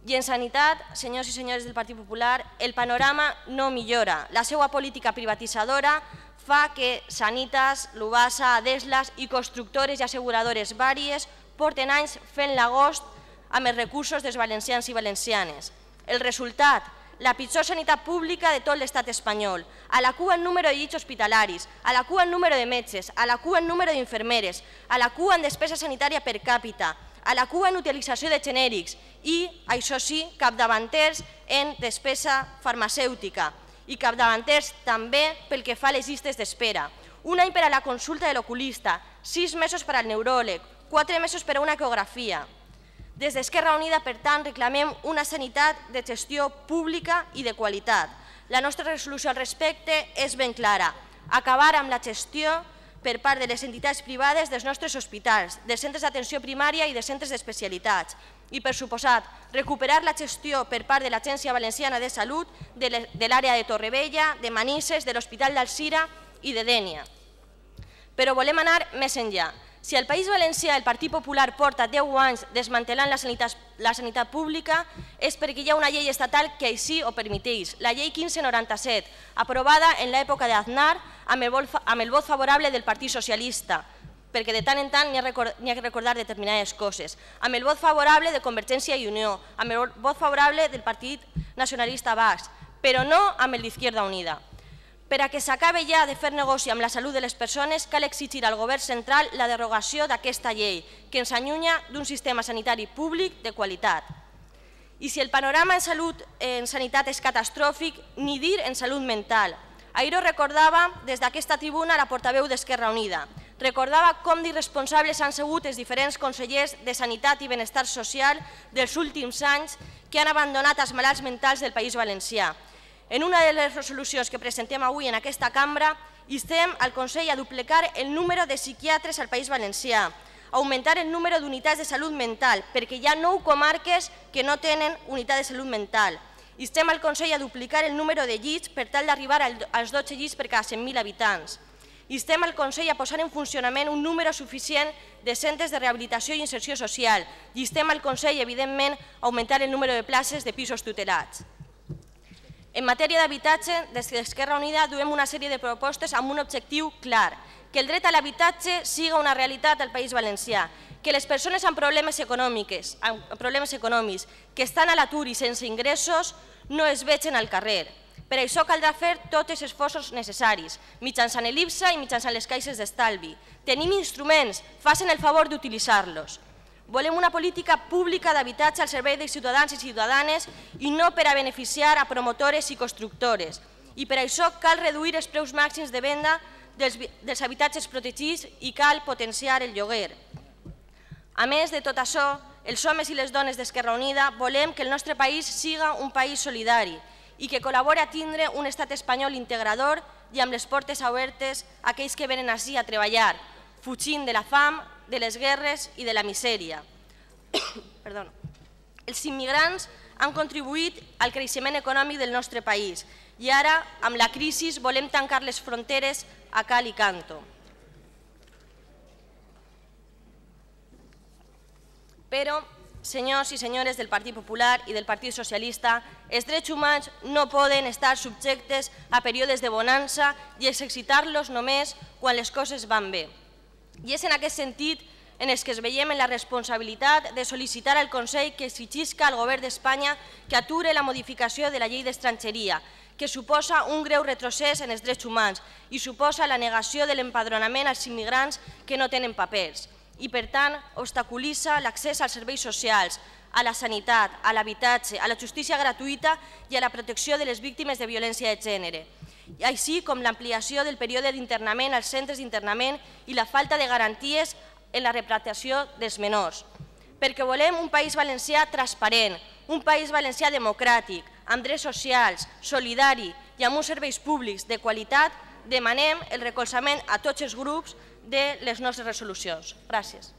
I en sanitat, senyors i senyores del Partit Popular, el panorama no millora. La seva política privatitzadora fa que Sanitas, Lubasa, Adeslas i constructores i asseguradores vàries porten anys fent l'agost amb els recursos dels valencians i valencianes. El resultat, la pitjor sanitat pública de tot l'estat espanyol, a la cua en número de llits hospitalaris, a la cua en número de metges, a la cua en número d'infermeres, a la cua en despesa sanitària per càpita, a la cua en utilització de genèrics i, això sí, capdavanters en despesa farmacèutica i capdavanters també pel que fa a les llistes d'espera. Un any per a la consulta de l'oculista, 6 mesos per al neuròleg, 4 mesos per a una ecografia. Des d'Esquerra Unida, per tant, reclamem una sanitat de gestió pública i de qualitat. La nostra resolució al respecte és ben clara: acabar amb la gestió per part de les entitats privades dels nostres hospitals, dels centres d'atenció primària i de centres d'especialitats. I, per suposat, recuperar la gestió per part de l'Agència Valenciana de Salut de l'àrea de Torrevella, de Manises, de l'Hospital d'Alzira i de Dénia. Però volem anar més enllà. Si al País Valencià el Partit Popular porta 10 anys desmantelant la sanitat pública és perquè hi ha una llei estatal que així ho permeteix, la llei 1597, aprovada en l'època d'Aznar amb el vot favorable del Partit Socialista, perquè de tant en tant n'hi ha que recordar determinades coses, amb el vot favorable de Convergència i Unió, amb el vot favorable del Partit Nacionalista Basc, però no amb el d'Izquierda Unida. Per a que s'acabi ja de fer negoci amb la salut de les persones, cal exigir al govern central la derogació d'aquesta llei, que ens allunya d'un sistema sanitari públic de qualitat. I si el panorama en sanitat és catastròfic, ni dir en salut mental. Ahir ho recordava des d'aquesta tribuna la portaveu d'Esquerra Unida. Recordava com d'irresponsables han sigut els diferents consellers de Sanitat i Benestar Social dels últims anys que han abandonat els malalts mentals del País Valencià. En una de les resolucions que presentem avui en aquesta cambra, instem al Consell a duplicar el número de psiquiatres al País Valencià, augmentar el número d'unitats de salut mental, perquè hi ha 9 comarques que no tenen unitat de salut mental. Instem al Consell a duplicar el número de llits per tal d'arribar als 12 llits per cada 100.000 habitants. Instem al Consell a posar en funcionament un número suficient de centres de rehabilitació i inserció social. I instem al Consell, evidentment, a augmentar el número de places de pisos tutelats. En matèria d'habitatge, des d'Esquerra Unida duem una sèrie de propostes amb un objectiu clar: que el dret a l'habitatge siga una realitat al País Valencià, que les persones amb problemes econòmics que estan a l'atur i sense ingressos no es vegin al carrer. Per això caldrà fer tots els esforços necessaris, mitjançant l'IPSA i mitjançant les caixes d'estalvi. Tenim instruments, facin el favor d'utilitzar-los. Volem una política pública d'habitatge al servei dels ciutadans i ciutadanes i no per a beneficiar a promotores i constructores. I per això cal reduir els preus màxims de venda dels habitatges protegits i cal potenciar el lloguer. A més de tot això, els homes i les dones d'Esquerra Unida volem que el nostre país siga un país solidari i que col·labori a tindre un estat espanyol integrador i amb les portes obertes a aquells que venen ací a treballar, fugint de la fam, de les guerres i de la misèria. Els immigrants han contribuït al creixement econòmic del nostre país i ara, amb la crisi, volem tancar les fronteres a cal i canto. Però, senyors i senyores del Partit Popular i del Partit Socialista, els drets humans no poden estar subjectes a períodes de bonança i exercitar-los només quan les coses van bé. I és en aquest sentit en els que es veiem en la responsabilitat de sol·licitar al Consell que exigisca al Govern d'Espanya que ature la modificació de la llei d'estrangeria, que suposa un greu retrocés en els drets humans i suposa la negació de l'empadronament als immigrants que no tenen papers i, per tant, obstaculitza l'accés als serveis socials, a la sanitat, a l'habitatge, a la justícia gratuïta i a la protecció de les víctimes de violència de gènere, així com l'ampliació del període d'internament als centres d'internament i la falta de garanties en la repatriació dels menors. Perquè volem un País Valencià transparent, un País Valencià democràtic, amb drets socials, solidari i amb uns serveis públics de qualitat, demanem el recolzament a tots els grups de les nostres resolucions. Gràcies.